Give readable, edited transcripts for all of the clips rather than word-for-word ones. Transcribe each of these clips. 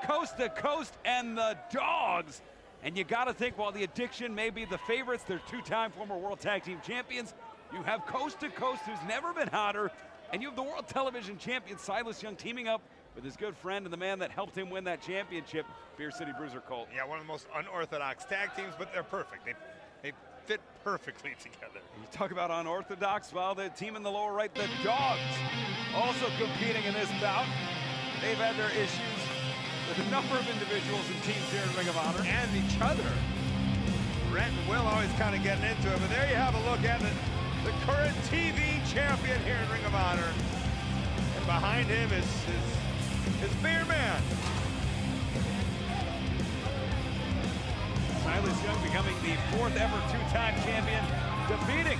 Coast to Coast and the Dawgs. And you got to think, while the Addiction may be the favorites, they're two-time former World Tag Team Champions. You have Coast to Coast, who's never been hotter, and you have the World Television Champion Silas Young teaming up with his good friend and the man that helped him win that championship, Beer City Bruiser Colt. Yeah, one of the most unorthodox tag teams, but they're perfect. They fit perfectly together. You talk about unorthodox, well, the team in the lower right, the Dawgs, also competing in this bout. They've had their issues with a number of individuals and teams here in Ring of Honor. And each other. Rhett and Will always kind of getting into it, but there you have a look at the current TV champion here in Ring of Honor. And behind him is his beer man. Silas Young becoming the fourth ever two-time champion, defeating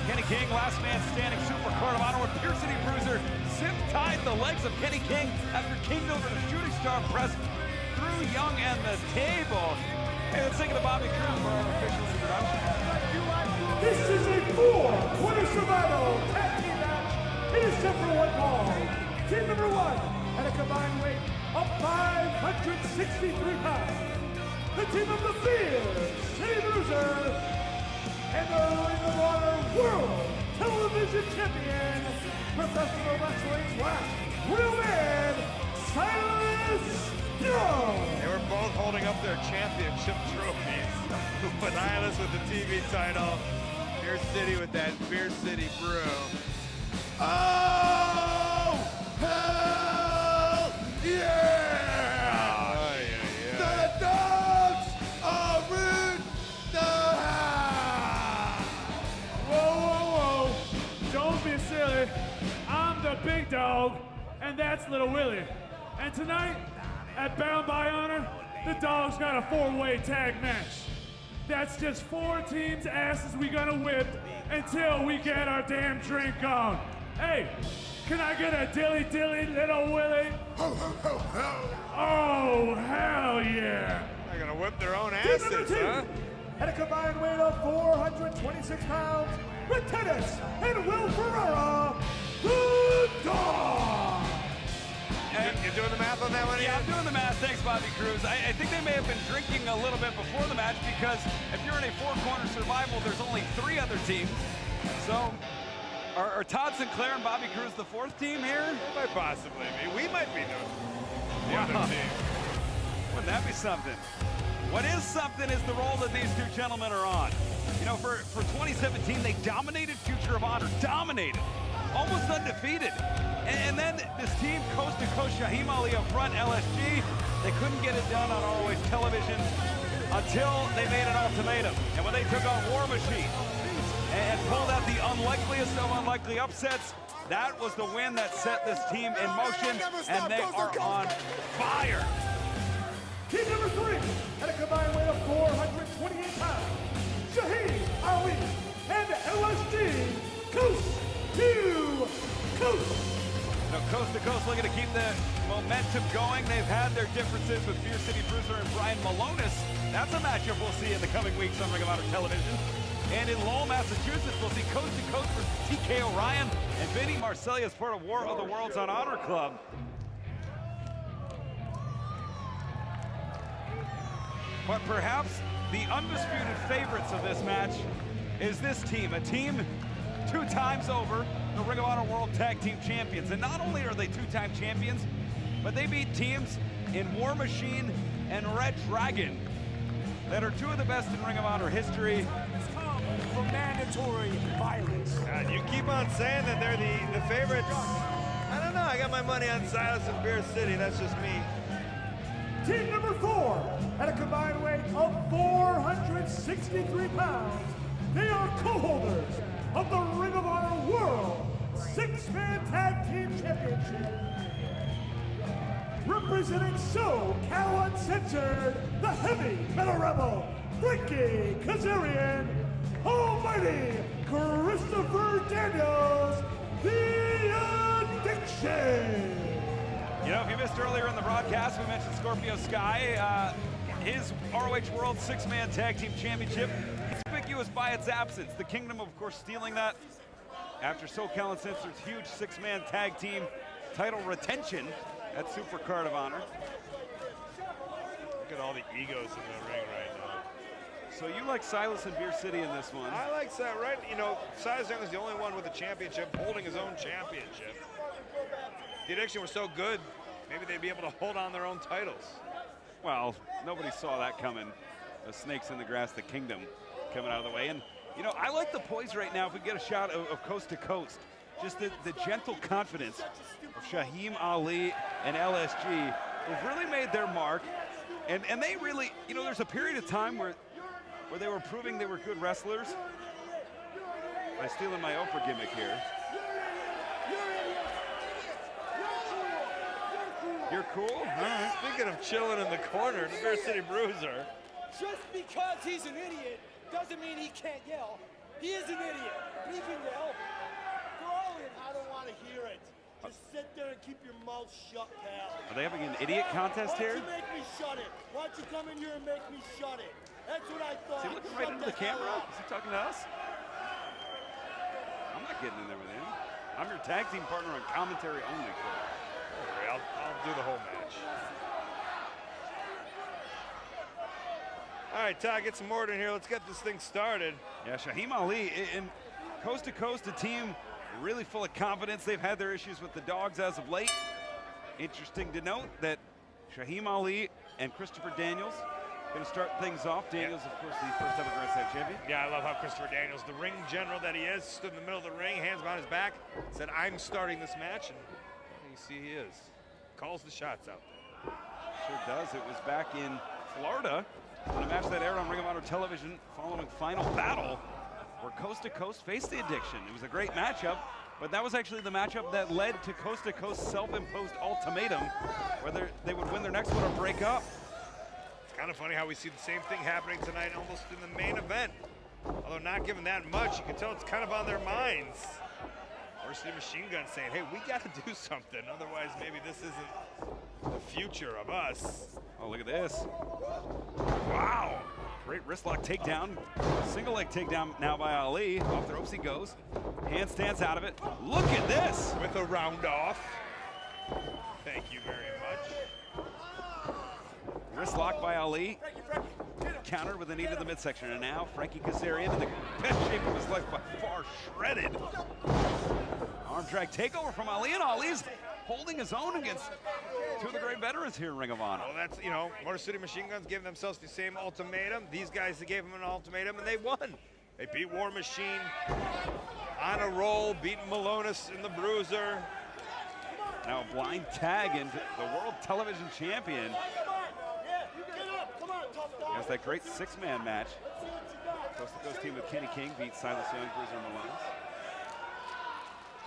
Kenny King, last man standing, Super Card of Honor, with Beer City Bruiser zip-tied the legs of Kenny King after King delivered a shooting star press through Young and the table. Hey, let's take it to Bobby Cruz for our official introduction. This is a four-quarter survival tag team match. It is set for one fall. Team number one at a combined weight of 563 pounds. The team of the Beer City Bruiser and the Ring of Honor World Television Champion, professional wrestling's last real man, Silas Young. They were both holding up their championship trophies. Silas with the TV title, Beer City with that Beer City brew. Oh, hell yeah! Oh, yeah. The Dawgs are in the house! Whoa, whoa, whoa. Don't be silly. I'm the big dog, and that's Little Willie. And tonight, at Bound by Honor, the Dawgs got a four-way tag match. That's just four teams' asses we gonna whip until we get our damn drink on. Hey, can I get a dilly dilly, Little Willie? Ho, ho, ho, ho! Oh, hell yeah! They're gonna whip their own Team number asses, two, huh? at a combined weight of 426 pounds, Rhett Titus and Will Ferrara, the Dawgs! You doing the math on that one? Yeah, I'm doing the math. Thanks, Bobby Cruz. I think they may have been drinking a little bit before the match, because if you're in a four-corner survival, there's only three other teams. So, are Todd Sinclair and Bobby Cruz the fourth team here? It might possibly be. We might be the other team. Wouldn't that be something? What is something is the role that these two gentlemen are on. You know, for 2017, they dominated Future of Honor. Dominated. Almost undefeated. And then this team, Coast to Coast, Shaheem Ali up front, LSG, they couldn't get it done on ROH television until they made an ultimatum. And when they took on War Machine and pulled out the unlikeliest of unlikely upsets, that was the win that set this team in motion, and they are on fire. Team number three, at a combined weight of 428 pounds, Shaheem Ali and LSG, Coast to Coast. Now, Coast to Coast looking to keep the momentum going. They've had their differences with Beer City Bruiser and Brian Malonis. That's a matchup we'll see in the coming weeks on Ring of Honor television. And in Lowell, Massachusetts, we'll see Coast to Coast versus TK O'Ryan and Vinny Marseglia as part of War of the Worlds on Honor Club. But perhaps the undisputed favorites of this match is this team, a team two times over the Ring of Honor World Tag Team Champions. And not only are they two-time champions, but they beat teams in War Machine and Red Dragon that are two of the best in Ring of Honor history. For mandatory violence. God, you keep on saying that they're the favorites. I don't know. I got my money on Silas and Beer City. That's just me. Team number four, at a combined weight of 463 pounds, they are co-holders of the Ring of Honor World Six-Man Tag Team Championship. Representing SoCal Uncensored, the heavy metal rebel, Frankie Kazarian, Almighty Christopher Daniels, the Addiction. You know, if you missed earlier in the broadcast, we mentioned Scorpio Sky. His ROH World Six-Man Tag Team Championship, conspicuous by its absence. The Kingdom, of course, stealing that after SoCal Uncensored's huge six-man tag team title retention at Super Card of Honor. all the egos in the ring right now. So you like Silas and Beer City in this one? I like that, right? You know, Silas Young is the only one with a championship, holding his own championship. The Addiction were so good, maybe they'd be able to hold on their own titles. Well, nobody saw that coming. The snakes in the grass, the kingdom coming out of the way. And, you know, I like the poise right now if we get a shot of coast to coast. Just the gentle confidence of Shaheem Ali and LSG who've really made their mark. And they really, you know, there's a period of time where they were proving they were good wrestlers. By stealing my Oprah gimmick here. You're cool? All right. Speaking of chilling in the corner, the Beer City Bruiser. Just because he's an idiot doesn't mean he can't yell. He is an idiot. He can yell. Throw it. I don't want to hear it. Just sit there and keep your mouth shut, pal. Are they having an idiot contest here? Why don't you make me shut it? Why don't you come in here and make me shut it? That's what I thought. Is he looking right into the camera? Is he talking to us? I'm not getting in there with him. I'm your tag team partner on commentary only. I'll do the whole match. All right, Todd, get some order in here. Let's get this thing started. Yeah, Shaheem Ali in coast to coast, a team really full of confidence. They've had their issues with the Dawgs as of late. Interesting to note that Shaheem Ali and Christopher Daniels going to start things off. Daniels, of course, the first ever Grand Slam champion. Yeah, I love how Christopher Daniels, the ring general that he is, stood in the middle of the ring, hands behind his back, said, I'm starting this match, and you see he is. Calls the shots out there. Sure does. It was back in Florida in a match that aired on Ring of Honor television following Final Battle, where Coast to Coast faced the Addiction. It was a great matchup, but that was actually the matchup that led to Coast to Coast self-imposed ultimatum, whether they would win their next one or break up. It's kind of funny how we see the same thing happening tonight almost in the main event. Although not given that much, you can tell it's kind of on their minds. Varsity Machine Gun saying, hey, we got to do something, otherwise maybe this isn't the future of us. Oh, look at this. Wow. Great wrist lock takedown. Single leg takedown now by Ali. Off the ropes he goes. Handstands out of it. Look at this. With a round off. Thank you very much. Wrist lock by Ali. Countered with a knee to the midsection. And now Frankie Kazarian in the best shape of his life by far, shredded. Arm drag takeover from Ali, and Ali's holding his own against two of the great veterans here in Ring of Honor. Well, that's, you know, Motor City Machine Guns giving themselves the same ultimatum. These guys gave them an ultimatum, and they won. They beat War Machine on a roll, beating Malonis in the Bruiser. Now a blind tag into the World Television Champion. Has that great six-man match. Coast to Coast team with Kenny King beat Silas Young, Bruiser, and Malonis.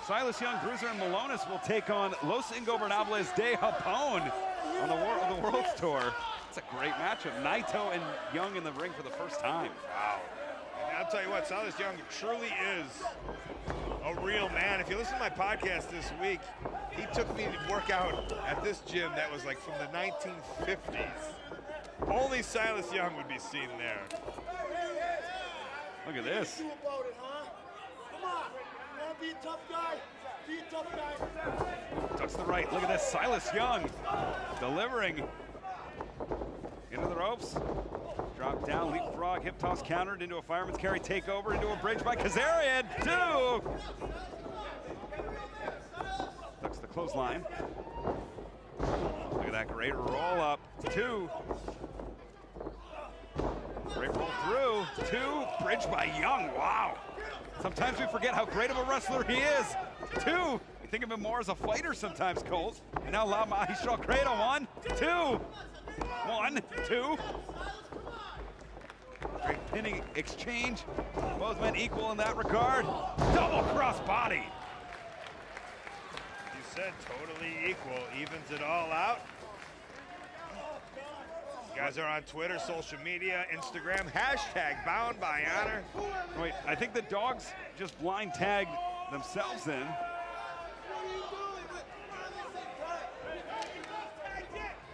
Silas Young, Bruiser, and Malonis will take on Los Ingobernables de Japón on the World's Tour. It's a great matchup. Naito and Young in the ring for the first time. Wow. And I'll tell you what, Silas Young truly is a real man. If you listen to my podcast this week, he took me to work out at this gym that was like from the 1950s. Only Silas Young would be seen there. Look at this. What do you do about it, huh? Come on. You want to be a tough guy? Be a tough guy. Tucks to the right. Look at this. Silas Young delivering into the ropes. Drop down, leapfrog, hip toss countered into a fireman's carry takeover, into a bridge by Kazarian. Two. Tucks the clothesline. Look at that great roll up. Two. Great roll through. Two. Bridge by Young. Wow. Sometimes we forget how great of a wrestler he is. Two. We think of him more as a fighter sometimes, Colt. And now La Magistral Credo. 1, 2. 1, 2. Great pinning exchange. Both men equal in that regard. Double cross body. You said totally equal, evens it all out. You guys are on Twitter, social media, Instagram, hashtag Bound by Honor. Wait, I think the Dawgs just blind tagged themselves in.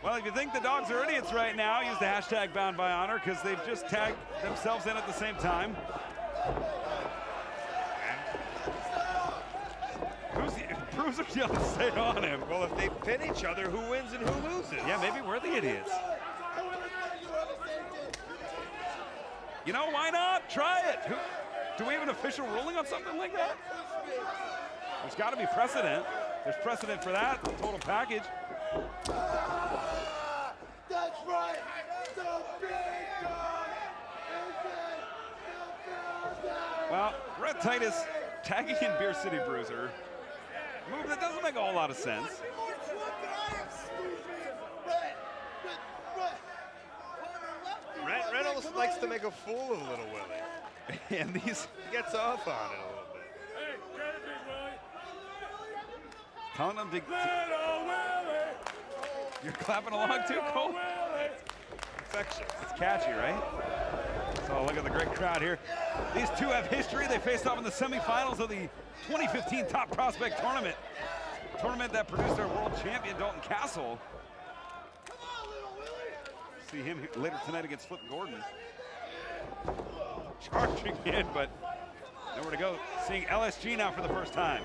Well, if you think the Dawgs are idiots right now, use the hashtag Bound by Honor because they've just tagged themselves in at the same time. Bruiser's yelling, stay on him. Well, if they pin each other, who wins and who loses? Yeah, maybe we're the idiots. You know, why not? Try it. Do we have an official ruling on something like that? There's got to be precedent. There's precedent for that, the total package. That's right. The big dog is Well, Rhett Titus tagging in Beer City Bruiser. Move that doesn't make a whole lot of sense. Rhett almost likes to make a fool of Little Willie. And these He gets off on it a little bit. telling them to. You're clapping along too, Cole? Infectious. It's catchy, right? So look at the great crowd here. These two have history. They faced off in the semifinals of the 2015 Top Prospect Tournament. Tournament that produced our world champion, Dalton Castle. See him later tonight against Flip Gordon. Charging in, but nowhere to go. Seeing LSG now for the first time.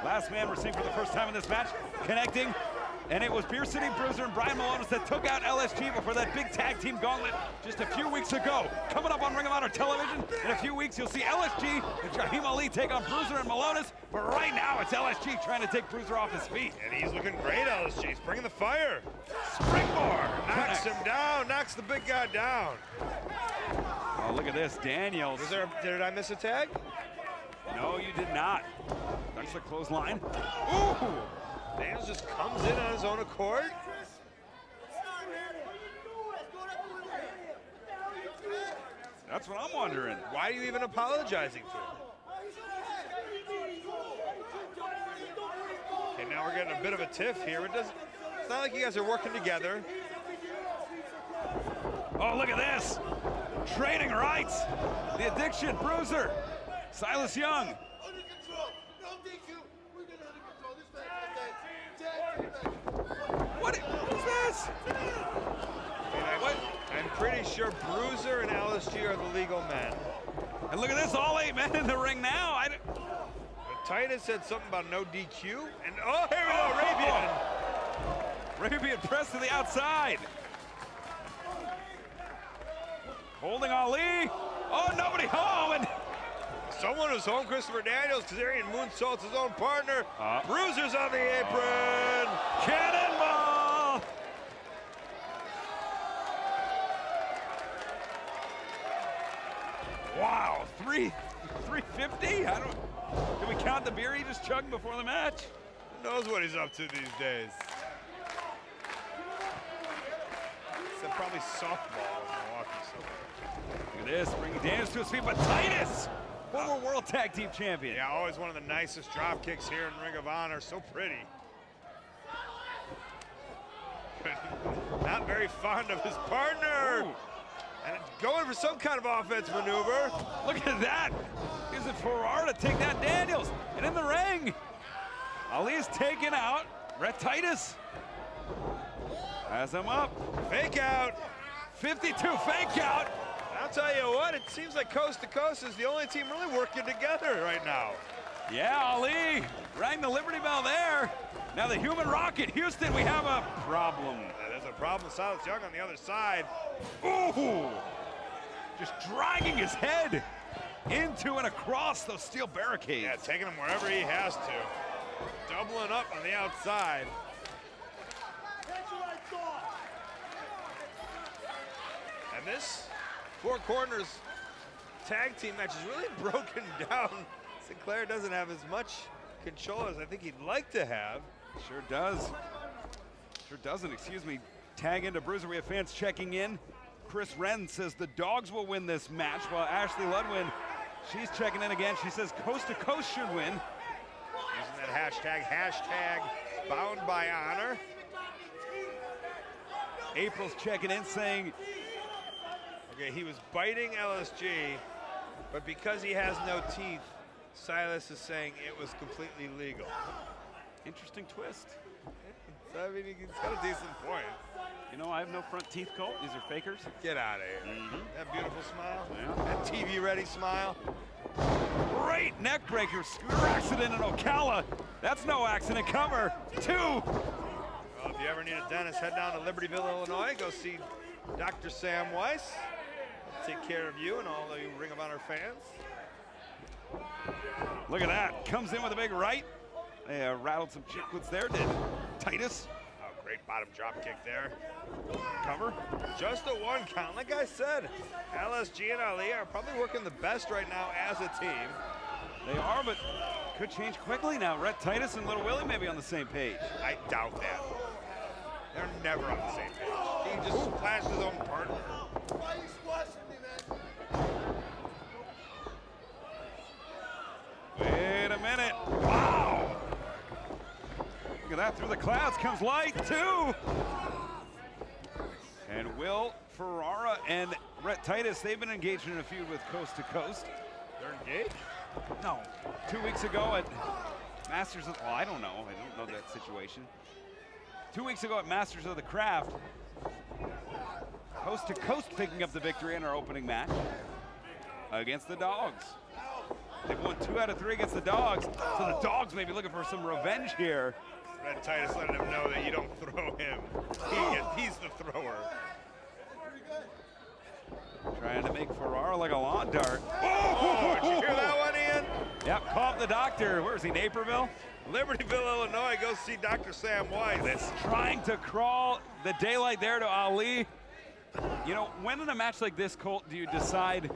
Last man we're seeing for the first time in this match, connecting. And it was Beer City Bruiser and Brian Malonis that took out LSG before that big tag team gauntlet just a few weeks ago. Coming up on Ring of Honor television, in a few weeks you'll see LSG and Shaheem Ali take on Bruiser and Malonis. But right now it's LSG trying to take Bruiser off his feet. And he's looking great, LSG. He's bringing the fire. Springboard! Knocks him down, knocks the big guy down. Oh, look at this, Daniels. Did I miss a tag? No, you did not. That's a clothesline. Ooh! Daniels just comes in on his own accord. That's what I'm wondering. Why are you even apologizing to him? Okay, now we're getting a bit of a tiff here. It's not like you guys are working together. Oh, look at this. Trading rights. The Addiction, Bruiser. Silas Young. What is this? I'm pretty sure Bruiser and LSG are the legal men. And look at this, all 8 men in the ring now. But Titus said something about no DQ. And oh, here we go, Arabian. Arabian press to the outside. Holding Ali. Oh, nobody home. And someone was home, Christopher Daniels. Kazarian moonsaults his own partner. Bruiser's on the apron. Cannonball. Wow, 350? I don't. Did we count the beer he just chugged before the match? Who knows what he's up to these days? It's probably softball in Milwaukee somewhere. Look at this, bringing Daniels to his feet, but Titus, former World Tag Team Champion. Yeah, always one of the nicest drop kicks here in Ring of Honor. So pretty. Not very fond of his partner. Ooh. And going for some kind of offense maneuver. Look at that. Is it Ferrara to take that Daniels? And in the ring, Ali's taken out. Rhett Titus has him up. Fake out. 52 fake out. I'll tell you what, it seems like Coast to Coast is the only team really working together right now. Yeah, Ali rang the Liberty Bell there. Now the Human Rocket, Houston, we have a problem. There's a problem. Silas Young on the other side. Ooh, just dragging his head into and across those steel barricades. Yeah, taking him wherever he has to. Doubling up on the outside. That's what I thought. And this Four Corners tag team match is really broken down. Sinclair doesn't have as much control as I think he'd like to have. Sure does. Sure doesn't, excuse me. Tag into Bruiser, we have fans checking in. Chris Wren says the Dawgs will win this match, while Ashley Ludwin, she's checking in again. She says Coast to Coast should win. Using that hashtag bound by honor. April's checking in saying, okay, he was biting LSG, but because he has no teeth, Silas is saying it was completely legal. interesting twist. So, I mean, he's got a decent point. You know, I have no front teeth, Colt. These are fakers. Get out of here. That beautiful smile. Yeah. That TV-ready smile. Great neck breaker. Scooter accident in Ocala. That's no accident. Cover. 2. Well, if you ever need a dentist, head down to Libertyville, Illinois. Go see Dr. Sam Weiss, take care of you and all the Ring of Honor fans. Look at that. Comes in with a big right. They rattled some chicklets there, did Titus. Oh, great bottom drop kick there. Cover. Just a 1 count. Like I said, LSG and Ali are probably working the best right now as a team. They are, but could change quickly now. Rhett Titus and Little Willie may be on the same page. I doubt that. They're never on the same page. He just splashed his own partner. Why are you squashing me, man? Wait a minute. Wow. Look at that. Through the clouds comes light, too. And Will Ferrara and Rhett Titus, they've been engaged in a feud with Coast to Coast. They're engaged? No. 2 weeks ago at Masters of, well, I don't know that situation. 2 weeks ago at Masters of the Craft, Coast to Coast picking up the victory in our opening match against the Dawgs. They've won 2 out of 3 against the Dawgs, so the Dawgs may be looking for some revenge here. Rhett Titus letting him know that you don't throw him. He's the thrower. Trying to make Ferrara like a lawn dart. Oh, did you hear that one, Ian? Yep, call up the doctor. Where is he, Naperville? Libertyville, Illinois, go see Dr. Sam Weiss. That's trying to crawl the daylight there to Ali. You know, when in a match like this, Colt, do you decide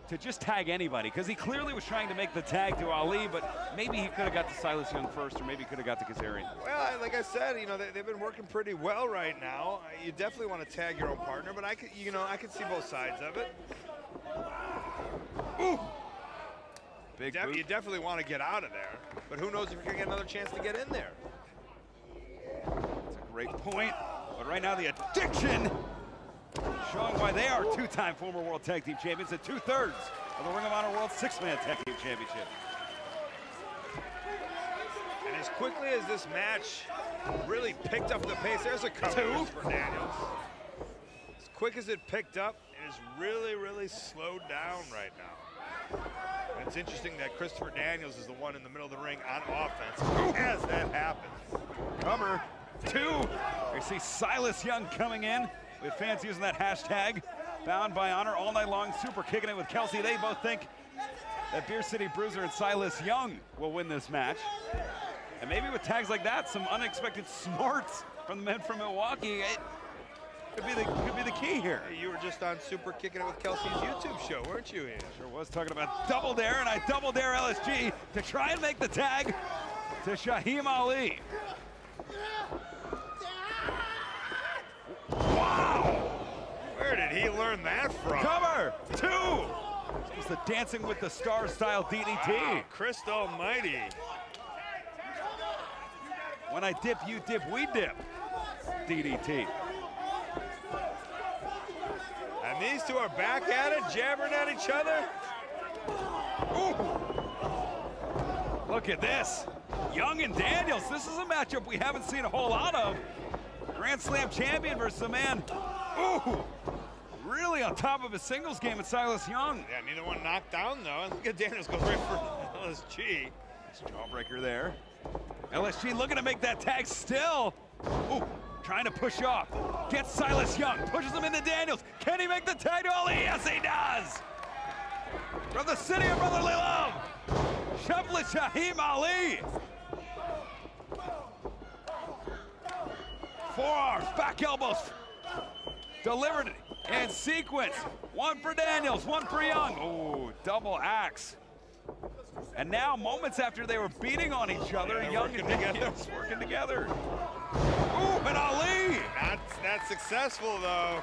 to just tag anybody? Because he clearly was trying to make the tag to Ali, but maybe he could have got to Silas Young first, or maybe he could have got to Kazarian. Well, like I said, you know, they've been working pretty well right now. You definitely want to tag your own partner, but I could see both sides of it. Ooh. Big boot. You definitely want to get out of there, but who knows if you're going to get another chance to get in there. That's a great point, but right now the Addiction showing why they are 2-time former World Tag Team Champions and 2/3 of the Ring of Honor World 6-Man Tag Team Championship. And as quickly as this match really picked up the pace, there's a cover for Daniels. As quick as it picked up, it has really, really slowed down right now. And it's interesting that Christopher Daniels is the one in the middle of the ring on offense as that happens. Cover 2. We see Silas Young coming in with fans using that hashtag, Bound by Honor, all night long, super kicking it with Kelsey. They both think that Beer City Bruiser and Silas Young will win this match. And maybe with tags like that, some unexpected smarts from the men from Milwaukee, it could be the key here. Hey, you were just on Super Kicking It with Kelsey's YouTube show, weren't you, Ian? Sure was, talking about Double Dare, and I Double Dare LSG to try and make the tag to Shaheem Ali. Wow! Where did he learn that from? Cover 2. This was the Dancing with the Stars style DDT. Wow, Christ Almighty. When I dip, you dip, we dip. DDT. And these two are back at it, jabbering at each other. Ooh. Look at this. Young and Daniels. This is a matchup we haven't seen a whole lot of. Grand Slam champion versus a man, ooh, really on top of his singles game at Silas Young. Yeah, neither one knocked down, though. And look at Daniels goes right for LSG. Nice jawbreaker there. LSG looking to make that tag still. Ooh, trying to push off. Gets Silas Young, pushes him into Daniels. Can he make the tag to Ali? Yes, he does. From the city of brotherly love, Chevrolet Shaheem Ali. Forearms, back elbows, delivered in sequence. One for Daniels, one for Young. Ooh, double axe. And now, moments after they were beating on each other, Young and Daniels working together. Ooh, and Ali! Not successful, though.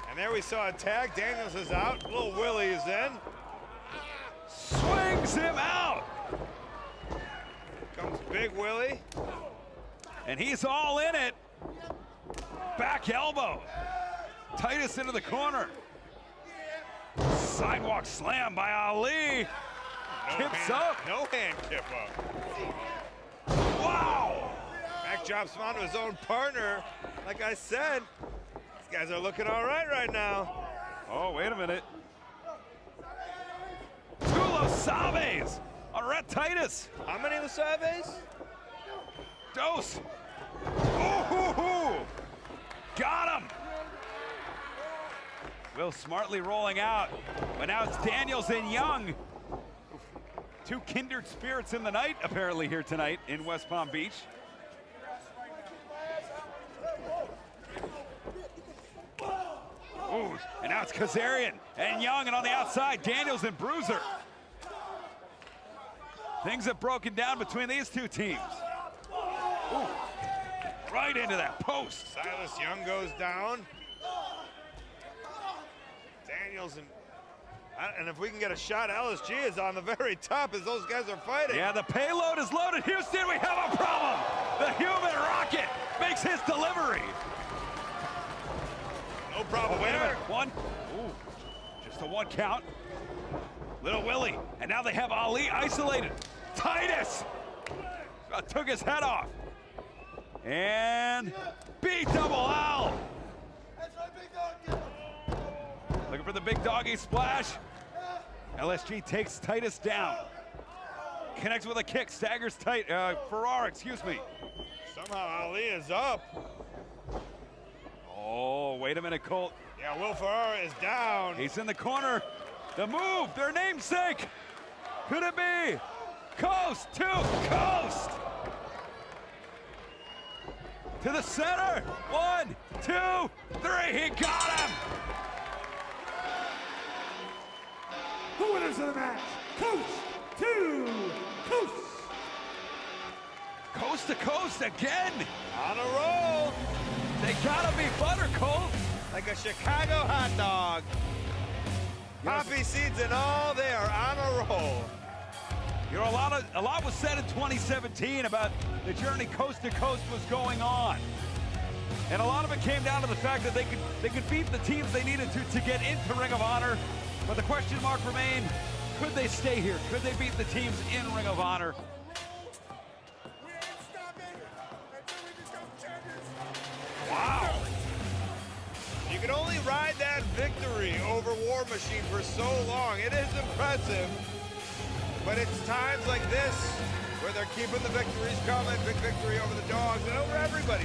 And there we saw a tag. Daniels is out. Little Willie is in. Swings him out. Comes Big Willie. And he's all in it. Back elbow. Titus into the corner. Sidewalk slam by Ali. Kips up. No hand kip up. Wow. Back drops him onto his own partner. Like I said, these guys are looking all right now. Oh, wait a minute. 2 Los Saves on Rhett Titus. How many Lasaves? Dose. Ooh, got him. Will smartly rolling out, but now it's Daniels and Young. Two kindred spirits in the night, apparently, here tonight in West Palm Beach. Ooh, and now it's Kazarian and Young, and on the outside, Daniels and Bruiser. Things have broken down between these two teams. Ooh, right into that post. Silas Young goes down. Daniels and if we can get a shot, LSG is on the very top as those guys are fighting. Yeah, the payload is loaded. Houston, we have a problem. The human rocket makes his delivery. No problem. Wait a minute. One. Ooh, just a one count. Little Willie, and now they have Ali isolated. Titus took his head off. And B-double-L. Looking for the big doggy splash. LSG takes Titus down. Connects with a kick, staggers Ferrara, excuse me. Somehow Ali is up. Oh, wait a minute, Colt. Yeah, Will Ferrara is down. He's in the corner. The move, their namesake. Could it be? Coast to coast. To the center. 1, 2, 3. He got him. The winners of the match, coast to coast. Coast to coast again. On a roll. They gotta be butter, Colt. Like a Chicago hot dog. Poppy seeds and all, they are on a roll. You know, a lot was said in 2017 about the journey coast to coast was going on. And a lot of it came down to the fact that they could beat the teams they needed to get into Ring of Honor. But the question mark remained, could they stay here? Could they beat the teams in Ring of Honor? Wow. You can only ride that victory over War Machine for so long. It is impressive, but it's times like this where they're keeping the victories coming. Big victory over the Dawgs and over everybody.